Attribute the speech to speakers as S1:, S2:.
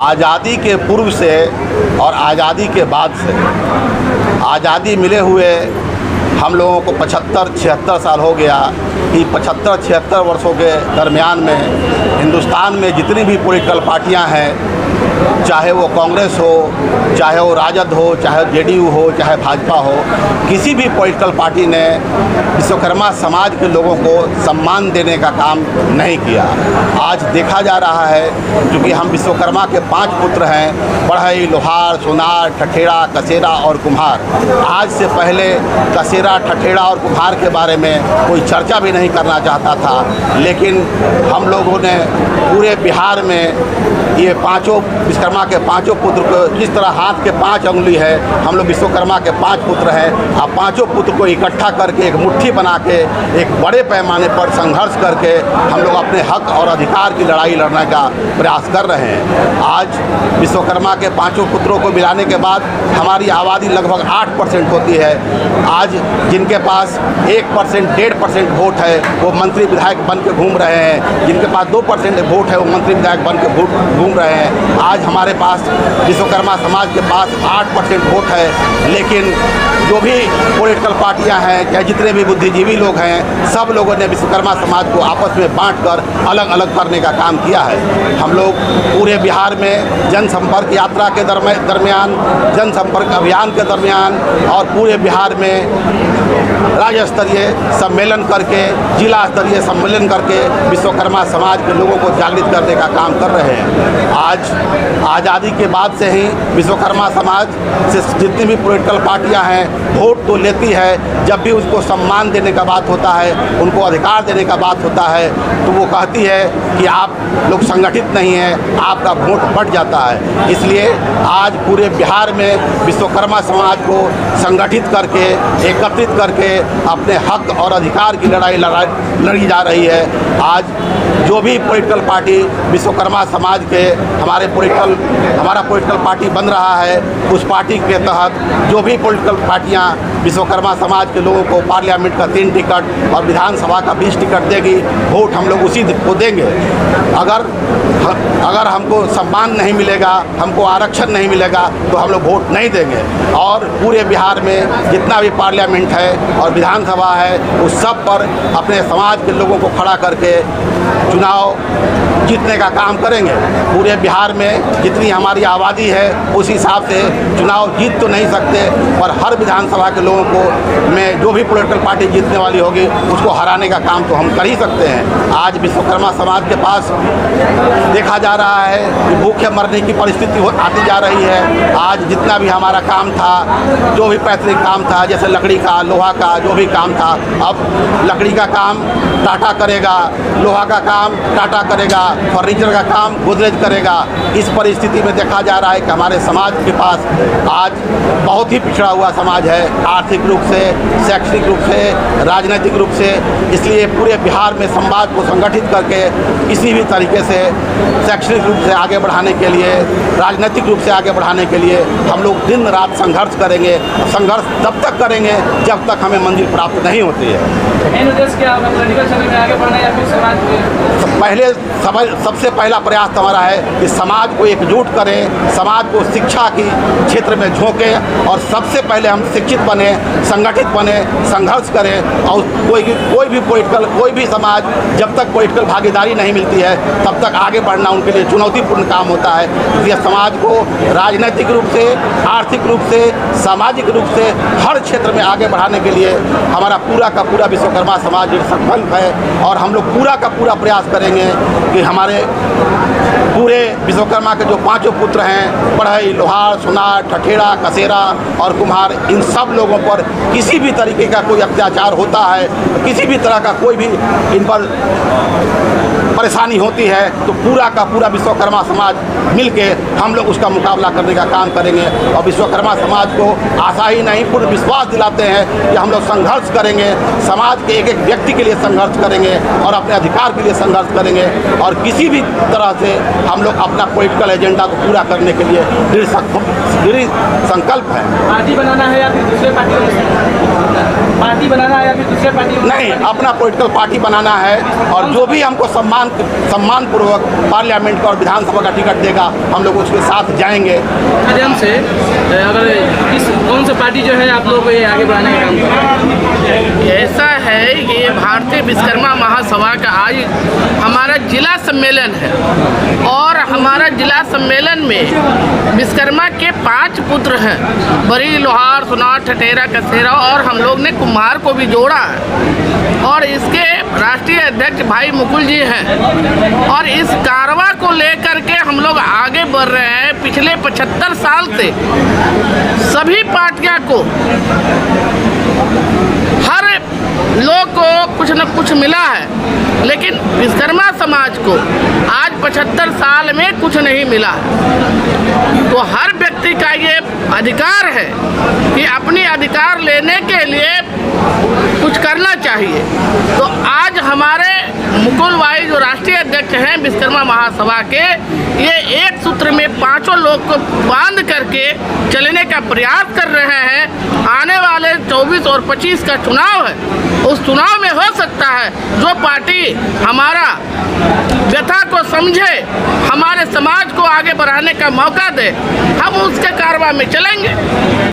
S1: आज़ादी के पूर्व से और आज़ादी के बाद से, आज़ादी मिले हुए हम लोगों को 75-76 साल हो गया कि 75-76 वर्षों के दरमियान में हिंदुस्तान में जितनी भी पॉलिटिकल पार्टियां हैं, चाहे वो कांग्रेस हो, चाहे वो राजद हो, चाहे जेडीयू हो, चाहे भाजपा हो, किसी भी पॉलिटिकल पार्टी ने विश्वकर्मा समाज के लोगों को सम्मान देने का काम नहीं किया। आज देखा जा रहा है क्योंकि हम विश्वकर्मा के 5 पुत्र हैं, बढ़ई, लोहार, सोनार, ठठेड़ा, कसेरा और कुम्हार। आज से पहले कसेरा, ठठेड़ा और कुम्हार के बारे में कोई चर्चा भी नहीं करना चाहता था, लेकिन हम लोगों ने पूरे बिहार में ये पाँचों विश्वकर्मा के 5 पुत्र को, जिस तरह हाथ के 5 अंगुली है, हम लोग विश्वकर्मा के 5 पुत्र हैं। अब 5 पुत्र को इकट्ठा करके एक मुट्ठी बना के एक बड़े पैमाने पर संघर्ष करके हम लोग अपने हक और अधिकार की लड़ाई लड़ने का प्रयास कर रहे हैं। आज विश्वकर्मा के 5 पुत्रों को मिलाने के बाद हमारी आबादी लगभग 8% होती है। आज जिनके पास 1%, 1.5% वोट है वो मंत्री विधायक बन के घूम रहे हैं, जिनके पास 2% वोट है वो मंत्री विधायक बन के घूम रहे हैं। आज हमारे पास विश्वकर्मा समाज के पास 8% वोट है, लेकिन जो भी पॉलिटिकल पार्टियां हैं, चाहे जितने भी बुद्धिजीवी लोग हैं, सब लोगों ने विश्वकर्मा समाज को आपस में बांटकर अलग अलग करने का काम किया है। हम लोग पूरे बिहार में जनसंपर्क यात्रा के दरमियान, जनसंपर्क अभियान के दरमियान और पूरे बिहार में राज्य स्तरीय सम्मेलन करके, जिला स्तरीय सम्मेलन करके विश्वकर्मा समाज के लोगों को जागृत करने का काम कर रहे हैं। आज आज़ादी के बाद से ही विश्वकर्मा समाज से जितनी भी पॉलिटिकल पार्टियां हैं वोट तो लेती है, जब भी उसको सम्मान देने का बात होता है, उनको अधिकार देने का बात होता है, तो वो कहती है कि आप लोग संगठित नहीं हैं, आपका वोट बढ़ जाता है। इसलिए आज पूरे बिहार में विश्वकर्मा समाज को संगठित करके, एकत्रित करके अपने हक और अधिकार की लड़ाई लड़ी जा रही है। आज जो भी पॉलिटिकल पार्टी विश्वकर्मा समाज के हमारा पॉलिटिकल पार्टी बन रहा है, उस पार्टी के तहत जो भी पॉलिटिकल पार्टियां विश्वकर्मा समाज के लोगों को पार्लियामेंट का 3 टिकट और विधानसभा का 20 टिकट देगी, वोट हम लोग उसी को देंगे। अगर हमको सम्मान नहीं मिलेगा, हमको आरक्षण नहीं मिलेगा, तो हम लोग वोट नहीं देंगे। और पूरे बिहार में जितना भी पार्लियामेंट है और विधानसभा है, उस सब पर अपने समाज के लोगों को खड़ा करके चुनाव जीतने का काम करेंगे। पूरे बिहार में जितनी हमारी आबादी है उस हिसाब से चुनाव जीत तो नहीं सकते, पर हर विधानसभा के लोगों को में जो भी पॉलिटिकल पार्टी जीतने वाली होगी उसको हराने का काम तो हम कर ही सकते हैं। आज विश्वकर्मा समाज के पास देखा जा रहा है कि भूखे मरने की परिस्थिति आती जा रही है। आज जितना भी हमारा काम था, जो भी पैतृक काम था, जैसे लकड़ी का, लोहा का जो भी काम था, अब लकड़ी का काम टाटा करेगा, लोहा का काम टाटा करेगा, फर्नीचर का काम गोदरेज करेगा। इस परिस्थिति में देखा जा रहा है कि हमारे समाज के पास आज बहुत ही पिछड़ा हुआ समाज है, आर्थिक रूप से, शैक्षणिक रूप से, राजनीतिक रूप से। इसलिए पूरे बिहार में समाज को संगठित करके किसी भी तरीके से शैक्षणिक रूप से आगे बढ़ाने के लिए, राजनीतिक रूप से आगे बढ़ाने के लिए हम लोग दिन रात संघर्ष करेंगे। संघर्ष तब तक करेंगे जब तक हमें मंजिल प्राप्त नहीं होती है। सबसे पहला प्रयास हमारा है कि समाज को एकजुट करें, समाज को शिक्षा की क्षेत्र में झोंकें और सबसे पहले हम शिक्षित बने, संगठित बने, संघर्ष करें। और कोई भी समाज जब तक पॉलिटिकल भागीदारी नहीं मिलती है तब तक आगे बढ़ना उनके लिए चुनौतीपूर्ण काम होता है। इसलिए समाज को राजनीतिक रूप से, आर्थिक रूप से, सामाजिक रूप से हर क्षेत्र में आगे बढ़ाने के लिए हमारा पूरा का पूरा विश्वकर्मा समाज संकल्प है। और हम लोग पूरा का पूरा प्रयास करेंगे कि हमारे पूरे विश्वकर्मा के जो 5 पुत्र हैं, बढ़ई, लोहार, सोनार, ठठेड़ा, कसेरा और कुम्हार, इन सब लोगों पर किसी भी तरीके का कोई अत्याचार होता है, किसी भी तरह का कोई भी इन पर परेशानी होती है, तो पूरा का पूरा विश्वकर्मा समाज मिलके हम लोग उसका मुकाबला करने का काम करेंगे। और विश्वकर्मा समाज को आशा ही नहीं, पूर्ण विश्वास दिलाते हैं कि हम लोग संघर्ष करेंगे, समाज के एक एक व्यक्ति के लिए संघर्ष करेंगे और अपने अधिकार के लिए संघर्ष करेंगे। और किसी भी तरह से हम लोग अपना पॉलिटिकल एजेंडा को पूरा करने के लिए दृढ़ संकल्प है। पार्टी बनाना है या फिर दूसरे पार्टी?
S2: पार्टी बनाना है या फिर दूसरे पार्टी
S1: नहीं, अपना पॉलिटिकल पार्टी बनाना है और जो भी हमको सम्मानपूर्वक पार्लियामेंट का और विधानसभा का टिकट देगा हम लोग उसके साथ जाएंगे।
S2: माध्यम से अगर कौन सा पार्टी जो है आप लोगों को ये आगे बढ़ाने का काम करें?
S3: ऐसा है, ये भारतीय विश्वकर्मा महासभा का आज हमारा जिला सम्मेलन है और हमारा जिला सम्मेलन में विश्वकर्मा के 5 पुत्र हैं, बरी, लोहार, सुनार, ठठेरा, कसेरा और हम लोग ने कुम्हार को भी जोड़ा है और इसके राष्ट्रीय अध्यक्ष भाई मुकुल जी हैं और इस कारवा को लेकर के हम लोग आगे बढ़ रहे हैं। पिछले 75 साल से सभी पार्टियां को, हर लोग को कुछ न कुछ मिला है, लेकिन विश्वकर्मा समाज को आज 75 साल में कुछ नहीं मिला। तो हर व्यक्ति का ये अधिकार है कि अपनी अधिकार लेने के लिए कुछ करना चाहिए। तो आज हमारे मुकुल भाई जो राष्ट्रीय अध्यक्ष हैं विश्वकर्मा महासभा के, ये एक सूत्र में 5 लोग को बांध करके चलने का प्रयास कर रहे हैं। आने वाले 24 और 25 का चुनाव है, उस चुनाव में हो सकता है जो पार्टी हमारा व्यथा को समझे, हमारे समाज को आगे बढ़ाने का मौका दे, हम उसके कारवा में चलेंगे।